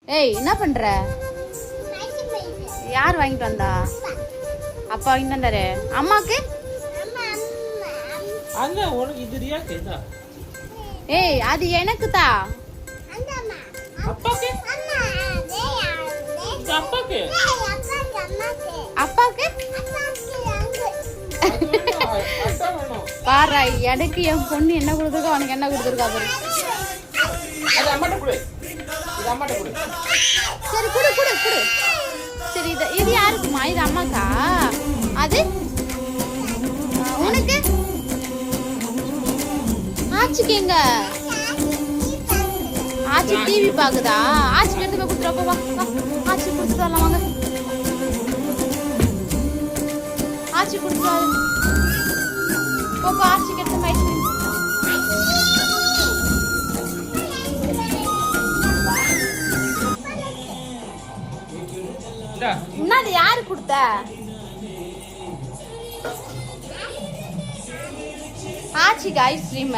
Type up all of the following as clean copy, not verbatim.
ஏய் என்ன பண்ற? யார் வாங்கிட்டு வந்தா? அப்பா வாங்கிட்டு வந்தாரு. அம்மாக்கு? ஏய் அது எனக்கு தா. அப்பாக்கு? அப்பாக்கு? பாரு எனக்கு என் பொண்ணு என்ன கொடுத்துருக்கா அவனுக்கு என்ன கொடுத்துருக்கா பாரு. சரி குடு குடு குடு. சரி இது யாருக்குமா? இது அம்மாக்கா? அது உனக்கு? ஆச்சுக்கு எங்க? ஆச்சு டிவி பாக்குதா? ஆச்சுக்கு எடுத்து போய் கொடுத்துருப்பா. வா ஆச்சு கொடுத்துட்டு வரலாம் வாங்க. ஆச்சு கொடுத்துட்டு போப்பா. ஆச்சுக்கு எடுத்து ஐஸ்கிரீம். என்னது யாரு கொடுத்த? ஆச்சிக்கு ஐஸ்கிரீம்.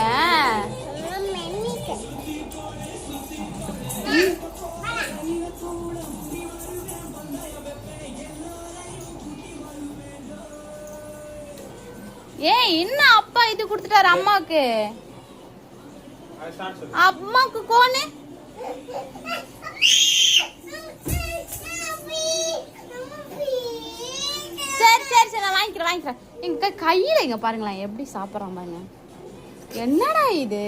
ஏன் என்ன அப்பா இது கொடுத்துட்டாரு அம்மாக்கு? அம்மாக்கு கோனு சரி சரி சரி நான் வாங்கிக்கிறேன். எங்க கையில இங்க பாருங்களேன் எப்படி சாப்பிட்றான் பாருங்க. என்னடா இது?